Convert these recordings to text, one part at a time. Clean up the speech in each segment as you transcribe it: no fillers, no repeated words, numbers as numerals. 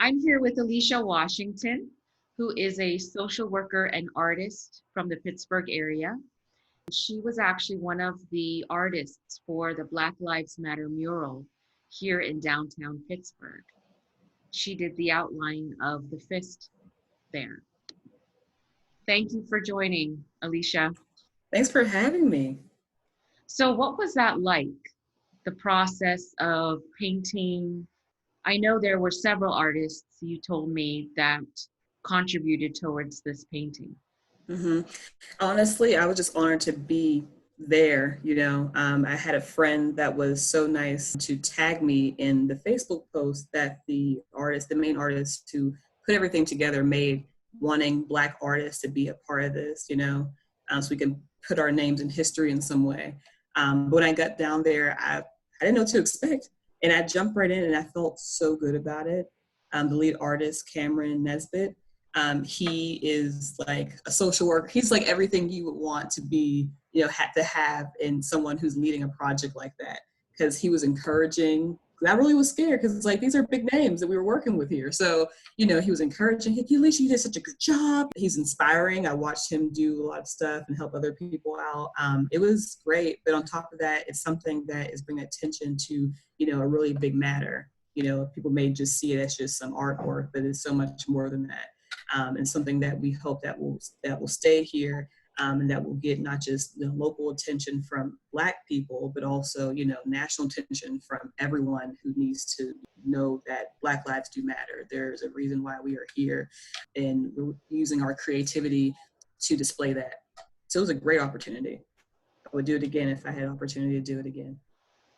I'm here with Alycia Washington, who is a social worker and artist from the Pittsburgh area. She was actually one of the artists for the Black Lives Matter mural here in downtown Pittsburgh. She did the outline of the fist there. Thank you for joining, Alycia. Thanks for having me. So, what was that like? The process of painting? I know there were several artists you told me that contributed towards this painting. hmm Honestly, I was just honored to be there. I had a friend that was so nice to tag me in the Facebook post that the main artist who put everything together made, wanting Black artists to be a part of this, so we can put our names in history in some way. But when I got down there, I didn't know what to expect. And I jumped right in and I felt so good about it. The lead artist, Cameron Nesbitt, he is like a social worker. He's like everything you would want to be, had to have in someone who's leading a project like that. Because he was encouraging. I really was scared because it's like, these are big names that we were working with here. So, he was encouraging. Hey, Alycia, you did such a good job. He's inspiring. I watched him do a lot of stuff and help other people out. It was great. But on top of that, it's something that is bringing attention to, a really big matter. People may just see it as just some artwork, but it's so much more than that. And something that we hope that will stay here, and that will get not just local attention from Black people, but also national attention from everyone who needs to know that Black lives do matter. There's a reason why we are here, and we're using our creativity to display that. So it was a great opportunity. I would do it again if I had an opportunity to do it again.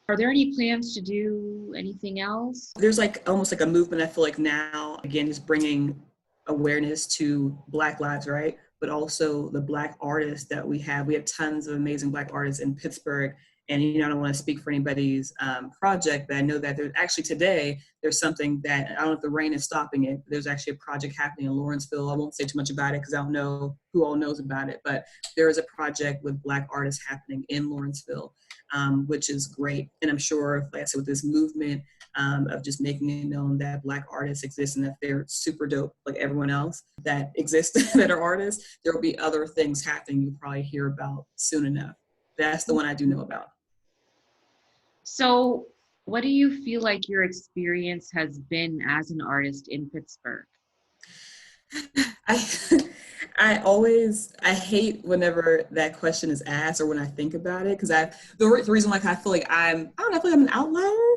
Are there any plans to do anything else? There's like almost like a movement, I feel like now, again, is bringing awareness to Black lives, right? But also the Black artists that we have. We have tons of amazing Black artists in Pittsburgh. And I don't want to speak for anybody's project, but I know that there's actually today, there's something that, I don't know if the rain is stopping it, but there's actually a project happening in Lawrenceville. I won't say too much about it because I don't know who all knows about it, but there is a project with Black artists happening in Lawrenceville, which is great. And I'm sure, like I said, with this movement of just making it known that Black artists exist and that they're super dope like everyone else that exists that are artists, there will be other things happening you'll probably hear about soon enough. That's the one I do know about. So, what do you feel like your experience has been as an artist in Pittsburgh? I I hate whenever that question is asked or when I think about it, because the reason like I feel like I don't know, I feel like I'm an outlier.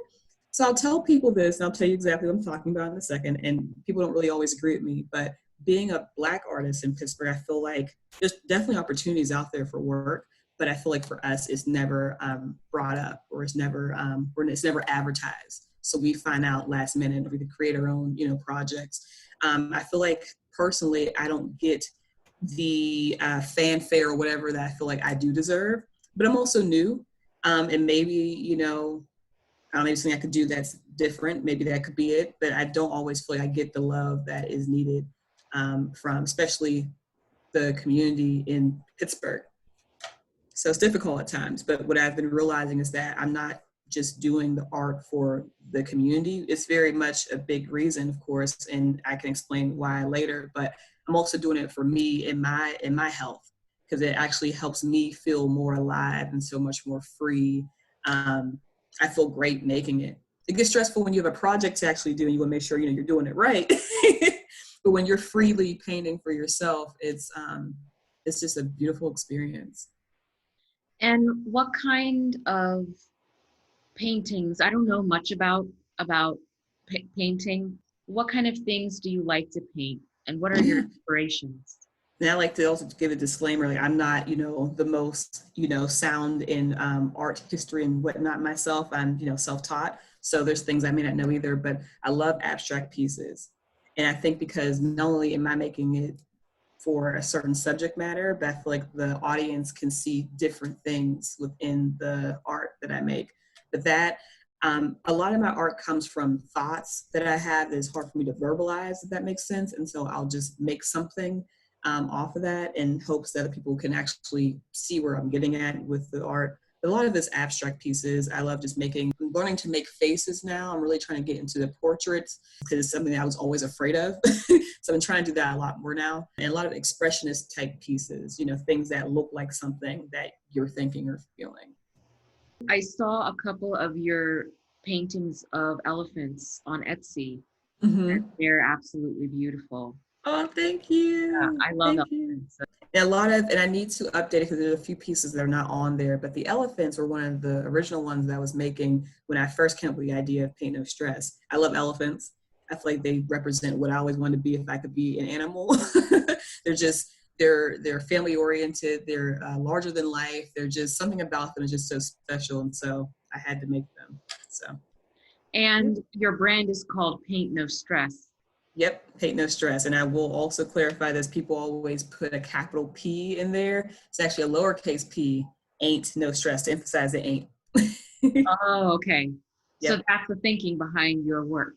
So I'll tell people this, and I'll tell you exactly what I'm talking about in a second, and people don't really always agree with me, but being a Black artist in Pittsburgh, I feel like there's definitely opportunities out there for work, but I feel like for us, it's never brought up, or it's never advertised. So we find out last minute, or we can create our own, projects. I feel like personally, I don't get the fanfare or whatever that I feel like I do deserve, but I'm also new, and maybe, I don't know, something I could do that's different. Maybe that could be it, but I don't always feel like I get the love that is needed from especially the community in Pittsburgh. So it's difficult at times, but what I've been realizing is that I'm not just doing the art for the community. It's very much a big reason, of course, and I can explain why later, but I'm also doing it for me in my health, because it actually helps me feel more alive and so much more free. I feel great making it. It gets stressful when you have a project to actually do and you want to make sure you're doing it right. But when you're freely painting for yourself, it's just a beautiful experience. And what kind of paintings? I don't know much about painting. What kind of things do you like to paint, and what are your inspirations? And I like to also give a disclaimer, like I'm not, the most, sound in art history and whatnot myself. I'm, self-taught. So there's things I may not know either, but I love abstract pieces. And I think because not only am I making it for a certain subject matter, but I feel like the audience can see different things within the art that I make. But that, a lot of my art comes from thoughts that I have that is hard for me to verbalize, if that makes sense. And so I'll just make something off of that in hopes that people can actually see where I'm getting at with the art. a lot of this abstract pieces. I love just learning to make faces now. I'm really trying to get into the portraits because it's something that I was always afraid of. So I'm trying to do that a lot more now. And a lot of expressionist type pieces, things that look like something that you're thinking or feeling. I saw a couple of your paintings of elephants on Etsy. And Mm-hmm. they're absolutely beautiful. Oh, thank Yeah, you. I love Thank you. elephants. And I need to update it because there's a few pieces that are not on there, but the elephants were one of the original ones that I was making when I first came up with the idea of Paint No Stress. I love elephants. I feel like they represent what I always wanted to be if I could be an animal. they're just, they're family oriented. They're larger than life. They're just, something about them is just so special. And so I had to make them. So. And your brand is called Paint No Stress. Yep, Paint No Stress. And I will also clarify this. People always put a capital P in there. It's actually a lowercase p, ain't no stress, to emphasize it ain't. Oh, okay. So Yep. that's the thinking behind your work,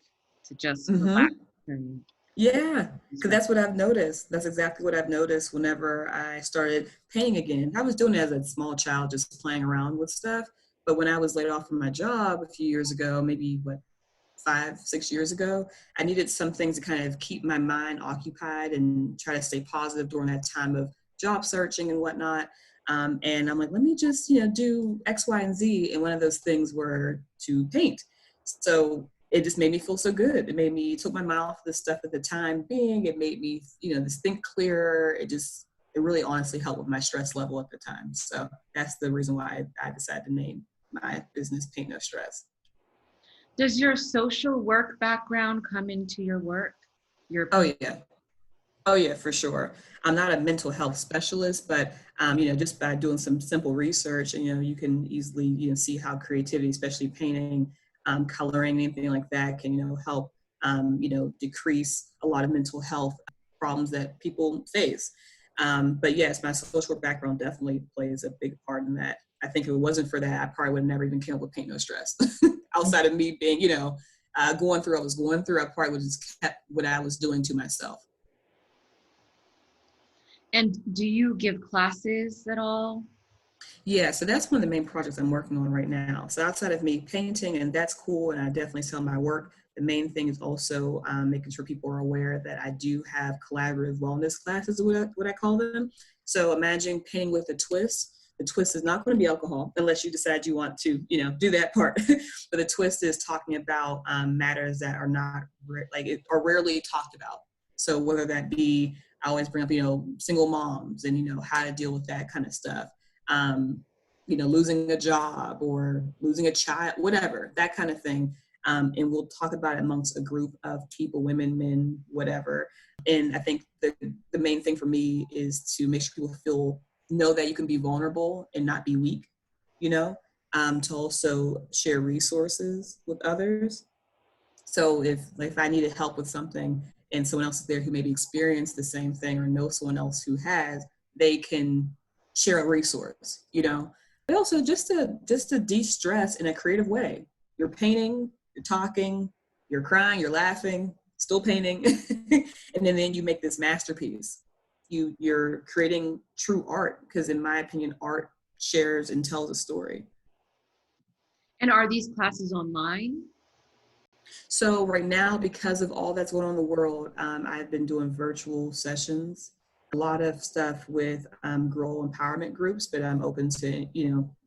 to just relax Mm-hmm. and Yeah, because stress. that's what I've noticed. That's exactly what I've noticed whenever I started painting again. I was doing it as a small child, just playing around with stuff. But when I was laid off from my job a few years ago, maybe 5, 6 years ago, I needed something to kind of keep my mind occupied and try to stay positive during that time of job searching and whatnot. And I'm like, let me just, do X, Y, and Z. And one of those things were to paint. So it just made me feel so good. It made me, took my mind off the stuff at the time being. It made me, just think clearer. It really honestly helped with my stress level at the time. So that's the reason why I decided to name my business Paint No Stress. Does your social work background come into your work? Your Oh paint? yeah. Oh yeah, for sure. I'm not a mental health specialist, but just by doing some simple research, and you can easily see how creativity, especially painting, coloring, anything like that, can help decrease a lot of mental health problems that people face. But yes, my social work background definitely plays a big part in that. I think if it wasn't for that, I probably would have never even came up with Paint No Stress. Outside of me being, going through, I probably would have just kept what I was doing to myself. And do you give classes at all? Yeah, so that's one of the main projects I'm working on right now. So outside of me painting, and that's cool, and I definitely sell my work, the main thing is also making sure people are aware that I do have collaborative wellness classes, what I call them. So imagine painting with a twist. The twist is not going to be alcohol unless you decide you want to, do that part. But the twist is talking about matters that are not are rarely talked about. So whether that be, I always bring up, single moms and, how to deal with that kind of stuff. um, losing a job or losing a child, whatever, that kind of thing. And we'll talk about it amongst a group of people, women, men, whatever. And I think the main thing for me is to make sure people know that you can be vulnerable and not be weak, to also share resources with others. So if I needed help with something and someone else is there who maybe experienced the same thing or know someone else who has, they can share a resource, But also just to de-stress in a creative way. You're painting, you're talking, you're crying, you're laughing, still painting, and then you make this masterpiece. You're creating true art because in my opinion, art shares and tells a story. And are these classes online? So right now, because of all that's going on in the world, I've been doing virtual sessions, a lot of stuff with girl empowerment groups, but I'm open to,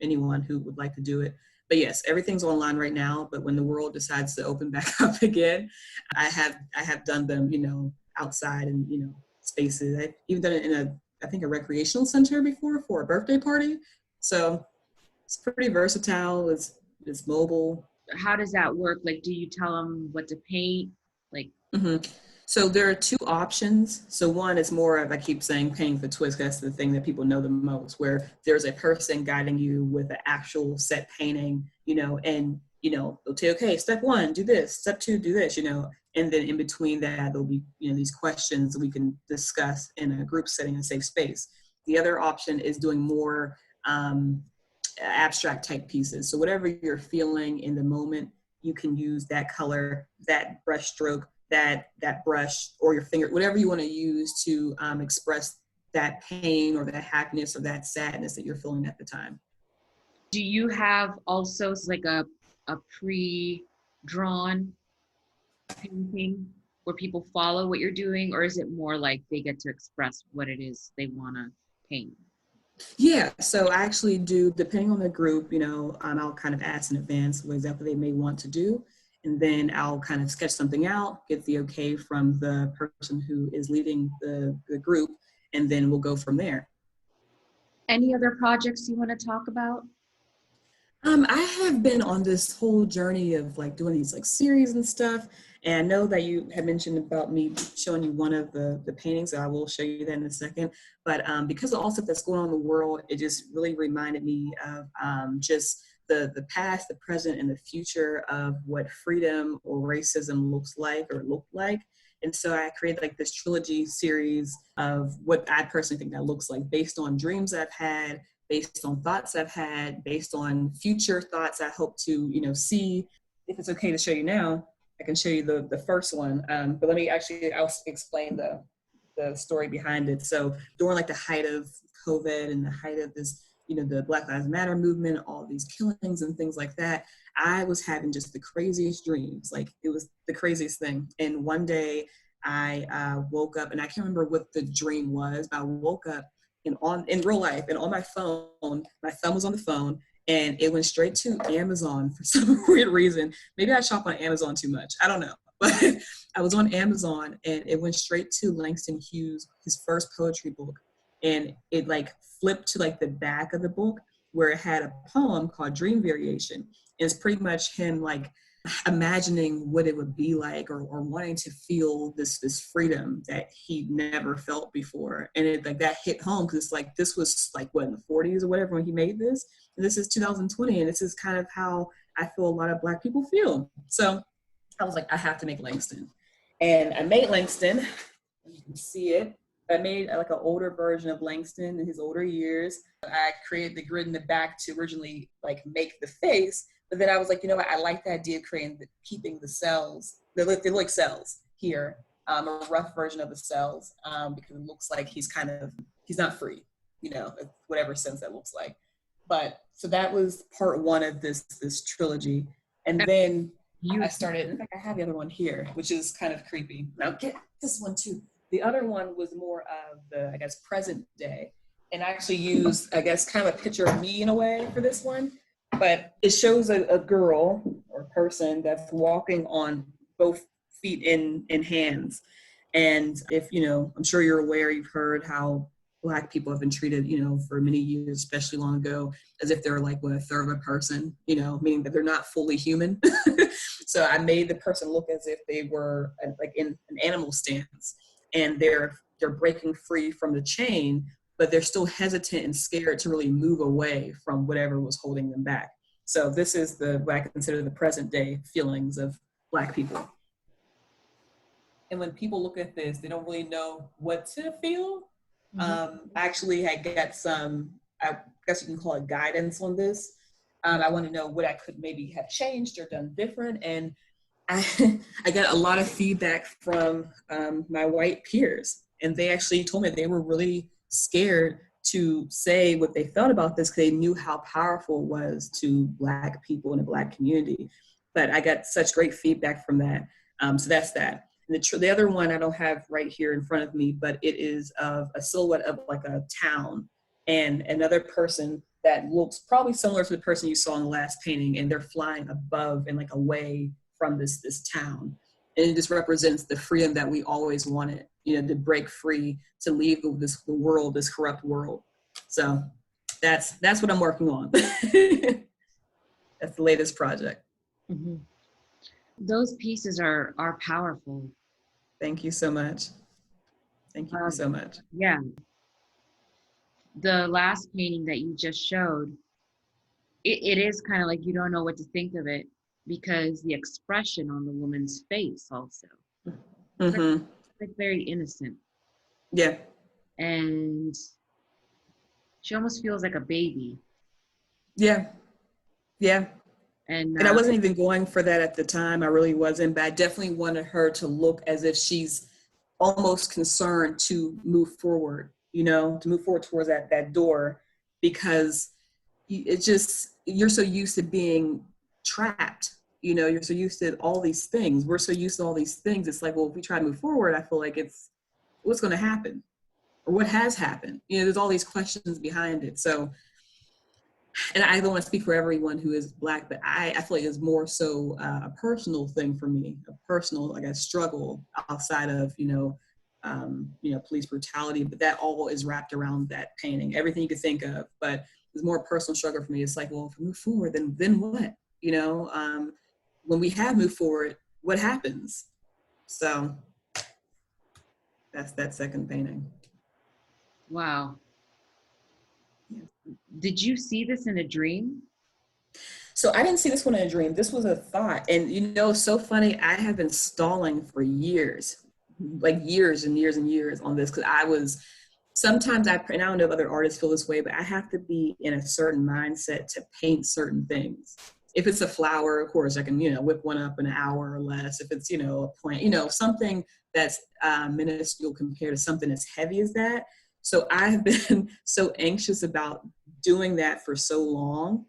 anyone who would like to do it. But yes, everything's online right now. But when the world decides to open back up again, I have done them, outside and, spaces. I've even done it in I think a recreational center before for a birthday party. So it's pretty versatile. It's mobile. How does that work? Like, do you tell them what to paint? Like, hmm So there are two options. So one is more of, I keep saying painting for twist. That's the thing that people know the most, where there's a person guiding you with an actual set painting, and, they'll tell you, okay, step one, do this, step two, do this, and then in between that, there'll be, these questions that we can discuss in a group setting in a safe space. The other option is doing more abstract type pieces. So whatever you're feeling in the moment, you can use that color, that brush stroke, that brush, or your finger, whatever you want to use to express that pain or that happiness or that sadness that you're feeling at the time. Do you have also like a pre-drawn painting where people follow what you're doing, or is it more like they get to express what it is they want to paint? Yeah, so I actually do, depending on the group, I'll kind of ask in advance what exactly they may want to do. And then I'll kind of sketch something out, get the okay from the person who is leading the group, and then we'll go from there. Any other projects you want to talk about? I have been on this whole journey of like doing these like series and stuff. And I know that you had mentioned about me showing you one of the paintings, so I will show you that in a second. But because of all stuff that's going on in the world, it just really reminded me of just the past, the present, and the future of what freedom or racism looks like or looked like. And so I created like this trilogy series of what I personally think that looks like based on dreams I've had, based on thoughts I've had, based on future thoughts I hope to, see. If it's okay to show you now, I can show you the first one. But I'll explain the story behind it. So during like the height of COVID and the height of this, the Black Lives Matter movement, all these killings and things like that, I was having just the craziest dreams. Like it was the craziest thing. And one day I woke up, and I can't remember what the dream was, but I woke up and in real life, and on my phone, my thumb was on the phone, and it went straight to Amazon for some weird reason. Maybe I shop on Amazon too much. I don't know. But I was on Amazon, and it went straight to Langston Hughes, his first poetry book. And it like flipped to like the back of the book where it had a poem called Dream Variation. And it's pretty much him like imagining what it would be like, or wanting to feel this freedom that he never felt before. And it like that hit home, because it's like this was like what, in the 40s or whatever when he made this, and this is 2020, and this is kind of how I feel a lot of Black people feel. So I was like, I have to make Langston. And I made Langston. You can see it. I made like an older version of Langston in his older years. I created the grid in the back to originally like make the face, but then I was like, you know what? I like the idea of keeping the cells. They look like cells here, a rough version of the cells, because it looks like he's not free, whatever sense that looks like. But so that was part one of this trilogy, and then I started. In fact, I have the other one here, which is kind of creepy. Now get this one too. The other one was more of the, I guess, present day, and I actually used, I guess, kind of a picture of me in a way for this one. But it shows a girl or person that's walking on both feet in hands. And if, I'm sure you're aware, you've heard how Black people have been treated, for many years, especially long ago, as if they're like, what, a third of a person, meaning that they're not fully human. So I made the person look as if they were like in an animal stance, and they're breaking free from the chain, but they're still hesitant and scared to really move away from whatever was holding them back. So this is what I consider the present day feelings of Black people. And when people look at this, they don't really know what to feel. Actually, I got some, I guess you can call it guidance on this. I want to know what I could maybe have changed or done different. And I got a lot of feedback from my white peers, and they actually told me they were really scared to say what they felt about this, because they knew how powerful it was to Black people in the Black community. But I got such great feedback from that. So that's that. And the other one I don't have right here in front of me, but it is of a silhouette of like a town and another person that looks probably similar to the person you saw in the last painting, and they're flying above and like away from this town. And it just represents the freedom that we always wanted, to break free, to leave the world, this corrupt world. So that's what I'm working on. That's the latest project. Mm-hmm. Those pieces are powerful. Thank you so much. Thank you so much. Yeah. The last painting that you just showed, it is kind of like you don't know what to think of it, because the expression on the woman's face also, like very innocent. Yeah. And she almost feels like a baby. Yeah. Yeah. And I wasn't even going for that at the time. I really wasn't, but I definitely wanted her to look as if she's almost concerned to move forward, to move forward towards that door, because it just, you're so used to being trapped. You know, you're so used to all these things. We're so used to all these things. It's like, well, if we try to move forward, I feel like it's what's going to happen or what has happened. You know, there's all these questions behind it. So, and I don't want to speak for everyone who is Black, but I feel like it's more so a personal thing for me, a personal, like a struggle outside of, police brutality, but that all is wrapped around that painting, everything you could think of. But it's more personal struggle for me. It's like, well, if we move forward, then what? When we have moved forward, what happens? So that's that second painting. Wow. Yeah. Did you see this in a dream? So I didn't see this one in a dream. This was a thought. And so funny, I have been stalling for years, like years and years and years on this, because sometimes and I don't know if other artists feel this way, but I have to be in a certain mindset to paint certain things. If it's a flower, of course, I can, whip one up in an hour or less. If it's, a plant, something that's minuscule compared to something as heavy as that. So I've been so anxious about doing that for so long.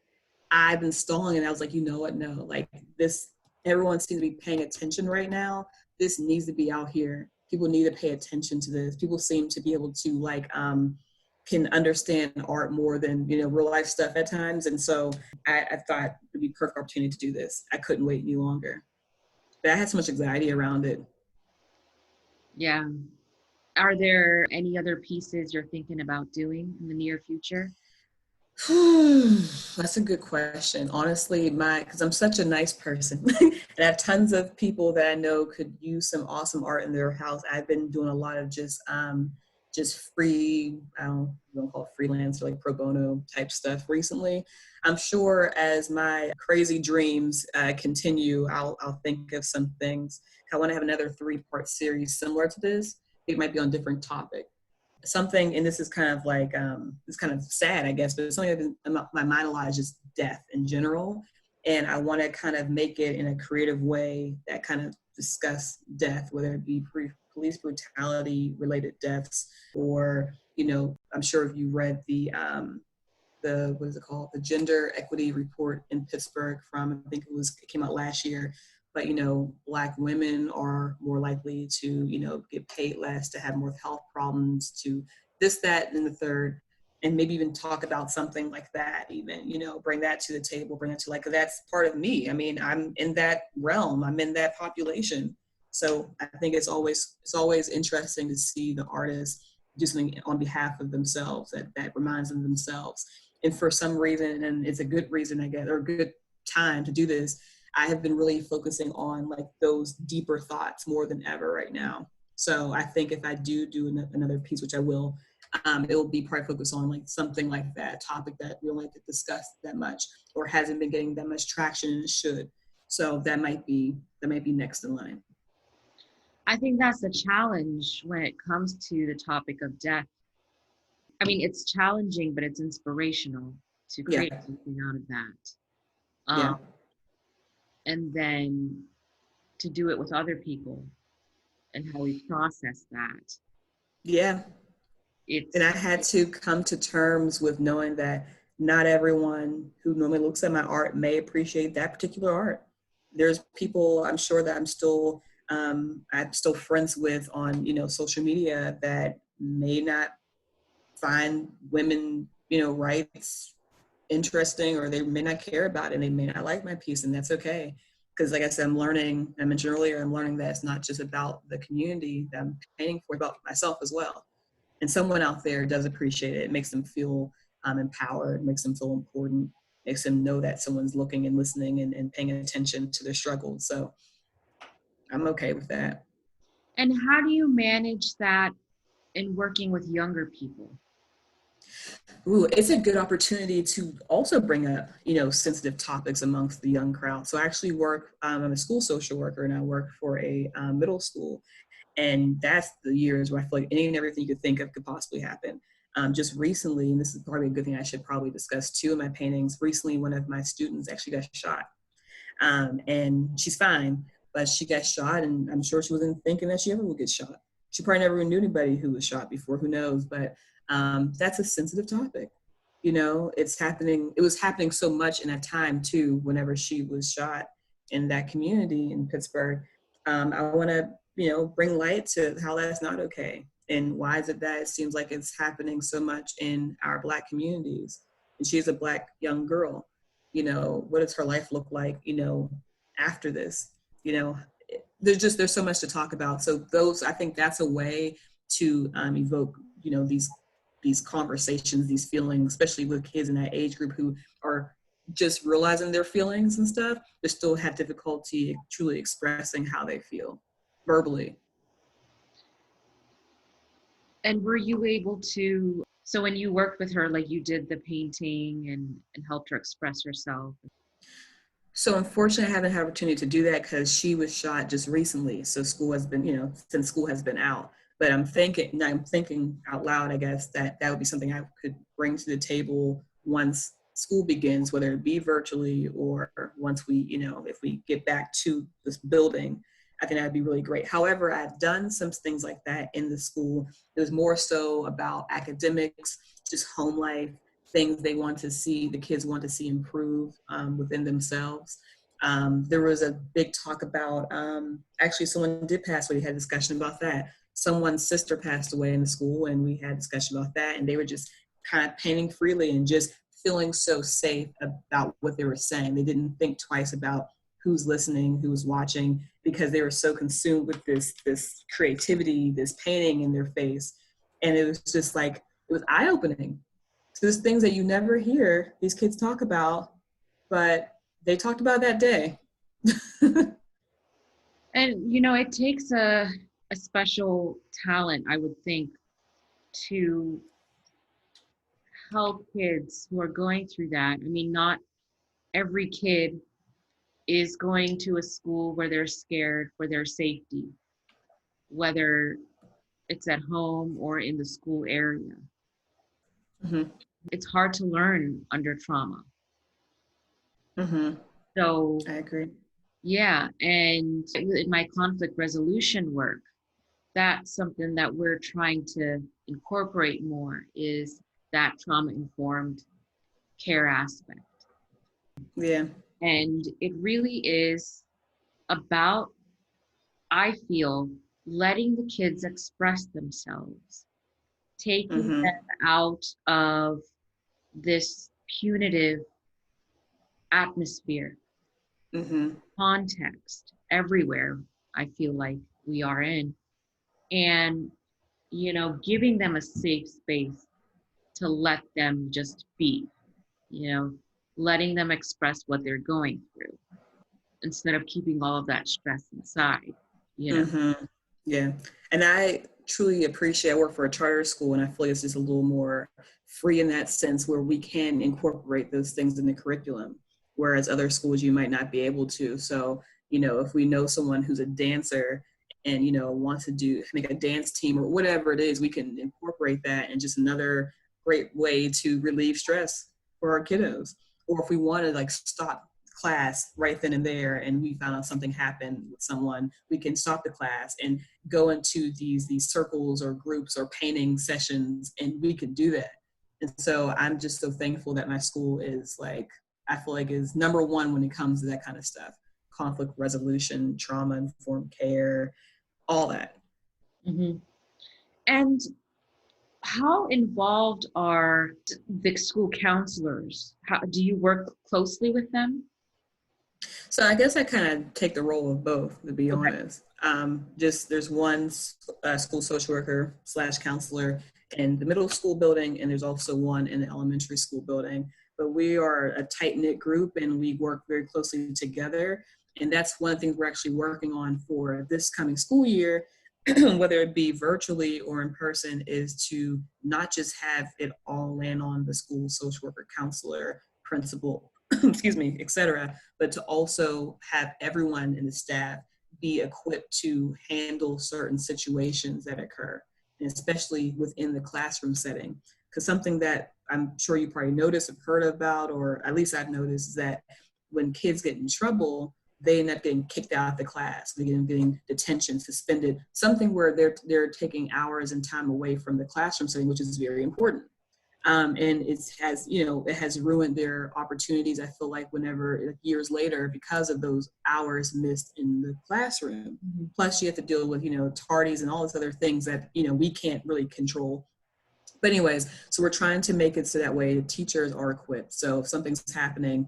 I've been stalling, and I was like, you know what? No, like this, everyone seems to be paying attention right now. This needs to be out here. People need to pay attention to this. People seem to be able to can understand art more than, real life stuff at times. And so I thought it'd be a perfect opportunity to do this. I couldn't wait any longer. But I had so much anxiety around it. Yeah. Are there any other pieces you're thinking about doing in the near future? That's a good question. Honestly, because I'm such a nice person and I have tons of people that I know could use some awesome art in their house. I've been doing a lot of just free, I don't call it freelance or like pro bono type stuff recently. I'm sure as my crazy dreams continue, I'll think of some things. I want to have another 3-part series similar to this. It might be on different topic. Something, and this is kind of like, it's kind of sad, I guess, but it's something that's been my mind a lot is just death in general. And I want to kind of make it in a creative way that kind of discuss death, whether it be police brutality related deaths, or, I'm sure if you read what is it called? The gender equity report in Pittsburgh I think it came out last year. But, Black women are more likely to, get paid less, to have more health problems, to this, that, and the third. And maybe even talk about something like that, even, bring that to the table, bring it to that's part of me. I mean, I'm in that realm, I'm in that population. So I think it's always interesting to see the artists do something on behalf of themselves that reminds them of themselves. And for some reason, and it's a good reason, I guess, or a good time to do this, I have been really focusing on like those deeper thoughts more than ever right now. So I think if I do another piece, which I will, it will be probably focused on like something like that topic that we don't like to discuss that much or hasn't been getting that much traction and it should. So that might be next in line. I think that's the challenge when it comes to the topic of death. I mean, it's challenging, but it's inspirational to create something out of that. Yeah. And then to do it with other people and how we process that. Yeah. And I had to come to terms with knowing that not everyone who normally looks at my art may appreciate that particular art. There's people I'm sure that I'm still friends with on, social media that may not find women, rights interesting, or they may not care about it and they may not like my piece, and that's okay. Because like I said, I mentioned earlier, I'm learning that it's not just about the community that I'm painting for, about myself as well. And someone out there does appreciate it. It makes them feel empowered, makes them feel important, makes them know that someone's looking and listening and paying attention to their struggles. So I'm okay with that. And how do you manage that in working with younger people? Ooh, it's a good opportunity to also bring up, sensitive topics amongst the young crowd. So I actually work, I'm a school social worker and I work for a middle school. And that's the years where I feel like any and everything you could think of could possibly happen. Just recently, and this is probably a good thing I should probably discuss too in my paintings, recently one of my students actually got shot. And she's fine, but she got shot and I'm sure she wasn't thinking that she ever would get shot. She probably never knew anybody who was shot before, who knows, but that's a sensitive topic. You know, it was happening so much in that time too, whenever she was shot in that community in Pittsburgh. I want to, you know, bring light to how that's not okay. And why is it that it seems like it's happening so much in our Black communities? And she's a Black young girl. You know, what does her life look like, you know, after this? You know, there's so much to talk about. So I think that's a way to evoke, you know, these conversations, these feelings, especially with kids in that age group who are just realizing their feelings and stuff, but still have difficulty truly expressing how they feel verbally. And were you able to, so when you worked with her, like you did the painting and helped her express herself? So unfortunately, I haven't had an opportunity to do that because she was shot just recently. So school has been, you know, since school has been out. But I'm thinking out loud, I guess, that would be something I could bring to the table once school begins, whether it be virtually or once we, you know, if we get back to this building. I think that'd be really great. However, I've done some things like that in the school. It was more so about academics, just home life, things they want to see, the kids want to see improve within themselves. There was a big talk about, actually someone did pass away, we had a discussion about that. Someone's sister passed away in the school and we had a discussion about that, and they were just kind of painting freely and just feeling so safe about what they were saying. They didn't think twice about who's listening, who's watching, because they were so consumed with this creativity, this painting in their face. And it was just like, it was eye-opening. So there's things that you never hear these kids talk about, but they talked about that day. And, you know, it takes a special talent, I would think, to help kids who are going through that. I mean, not every kid is going to a school where they're scared for their safety, whether it's at home or in the school area. Mm-hmm. It's hard to learn under trauma. Mm-hmm. So, I agree. yeah, and in my conflict resolution work, that's something that we're trying to incorporate more is that trauma informed care aspect. Yeah. And it really is about, I feel, letting the kids express themselves, taking Mm-hmm. them out of this punitive atmosphere, Mm-hmm. context everywhere I feel like we are in, and, you know, giving them a safe space to let them just be, you know, letting them express what they're going through instead of keeping all of that stress inside, you know. Mm-hmm. Yeah. And I truly appreciate, I work for a charter school and I feel like it's just a little more free in that sense where we can incorporate those things in the curriculum, whereas other schools you might not be able to. So, you know, if we know someone who's a dancer and, you know, wants to make a dance team or whatever it is, we can incorporate that in just another great way to relieve stress for our kiddos. Or if we want to like stop class right then and there and we found out something happened with someone, we can stop the class and go into these circles or groups or painting sessions, and we could do that. And so I'm just so thankful that my school is like, I feel like is number one when it comes to that kind of stuff: conflict resolution, trauma informed care, all that. Hmm. And how involved are the school counselors? How do you work closely with them? So I guess I kind of take the role of both, to be Okay. honest. Just there's one school social worker / counselor in the middle school building, and there's also one in the elementary school building. But we are a tight knit group, and we work very closely together. And that's one of the things we're actually working on for this coming school year, whether it be virtually or in person, is to not just have it all land on the school social worker, counselor, principal, excuse me, et cetera, but to also have everyone in the staff be equipped to handle certain situations that occur, and especially within the classroom setting. Because something that I'm sure you probably noticed, have heard about, or at least I've noticed, is that when kids get in trouble, they end up getting kicked out of the class. They end up getting detention, suspended, something where they're taking hours and time away from the classroom setting, which is very important. And it has ruined their opportunities. I feel like whenever, like, years later, because of those hours missed in the classroom. Mm-hmm. Plus you have to deal with, tardies and all these other things that, we can't really control. But anyways, so we're trying to make it so that way the teachers are equipped. So if something's happening,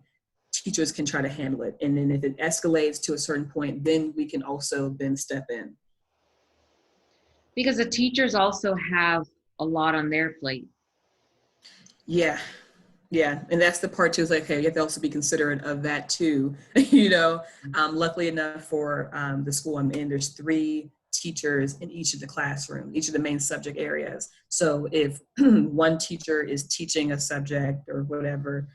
teachers can try to handle it. And then if it escalates to a certain point, then we can also then step in. Because the teachers also have a lot on their plate. Yeah. Yeah. And that's the part too, is like, hey, you have to also be considerate of that too. Luckily enough for the school I'm in, there's 3 teachers in each of the classroom, each of the main subject areas. So if one teacher is teaching a subject or whatever,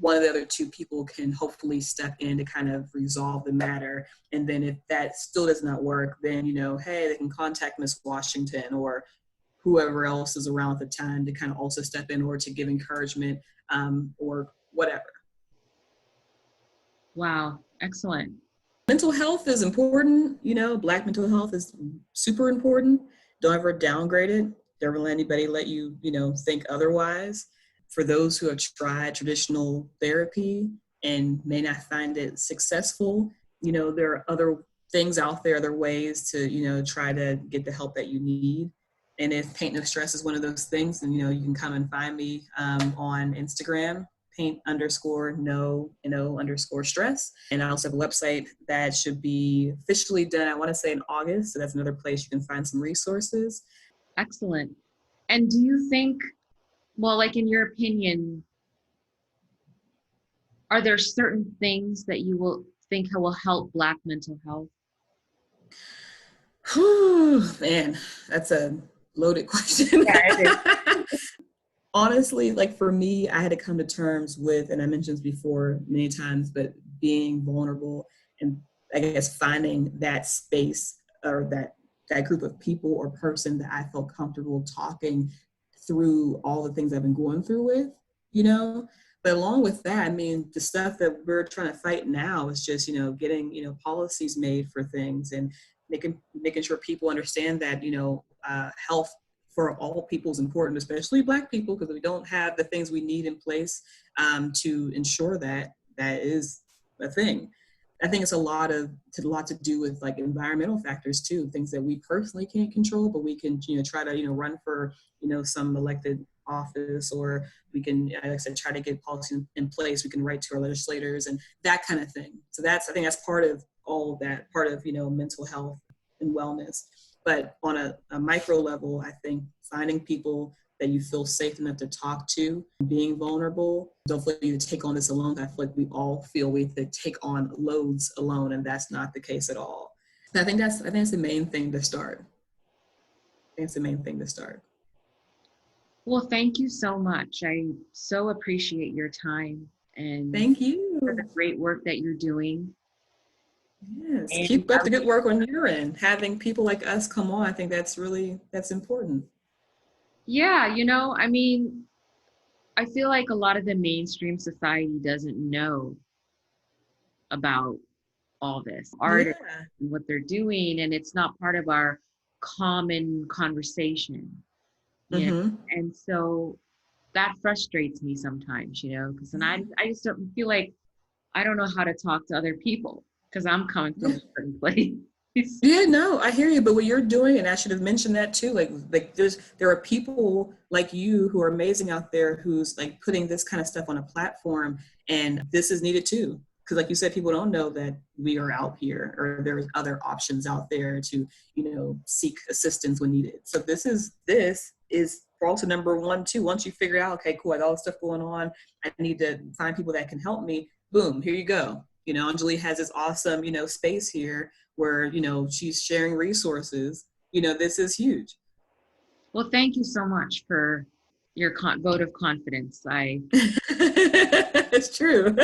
one of the other 2 people can hopefully step in to kind of resolve the matter. And then if that still does not work, then, hey, they can contact Miss Washington or whoever else is around at the time to kind of also step in or to give encouragement or whatever. Wow, excellent. Mental health is important. Black mental health is super important. Don't ever downgrade it. Don't ever let anybody let you, think otherwise. For those who have tried traditional therapy and may not find it successful, there are other things out there, other ways to, try to get the help that you need. And if Paint No Stress is one of those things, then, you can come and find me on Instagram, paint_no_stress. And I also have a website that should be officially done, I want to say in August. So that's another place you can find some resources. Excellent. And do you think, well, like in your opinion, are there certain things that you will think will help Black mental health? Man, that's a loaded question. Yeah, honestly, like for me, I had to come to terms with, and I mentioned this before many times, but being vulnerable and I guess finding that space or that group of people or person that I felt comfortable talking through all the things I've been going through with, But along with that, I mean, the stuff that we're trying to fight now is just, getting, policies made for things and making sure people understand that, health for all people is important, especially Black people, because we don't have the things we need in place to ensure that is a thing. I think it's a lot to do with like environmental factors too, things that we personally can't control, but we can, try to, run for, some elected office, or we can, like I said, try to get policy in place. We can write to our legislators and that kind of thing. So I think that's part of all of that, part of, mental health and wellness. But on a micro level, I think finding people that you feel safe enough to talk to, being vulnerable, don't feel you to take on this alone. I feel like we all feel we have to take on loads alone, and that's not the case at all. I think that's the main thing to start. Well, thank you so much. I so appreciate your time and thank you for the great work that you're doing. Yes, and keep up the good work on your end. Having people like us come on, I think that's important. Yeah, I mean, I feel like a lot of the mainstream society doesn't know about all this art and what they're doing, and it's not part of our common conversation. Mm-hmm. And so that frustrates me sometimes, because then I just don't feel like I don't know how to talk to other people because I'm coming from a certain place. Yeah, no, I hear you. But what you're doing, and I should have mentioned that too, like there are people like you who are amazing out there who's like putting this kind of stuff on a platform, and this is needed too. Because like you said, people don't know that we are out here, or there's other options out there to, seek assistance when needed. So this is also number 1 too. Once you figure out, okay, cool, I got all this stuff going on, I need to find people that can help me. Boom, here you go. Anjali has this awesome, space here where, she's sharing resources. This is huge. Well, thank you so much for your vote of confidence. It's true.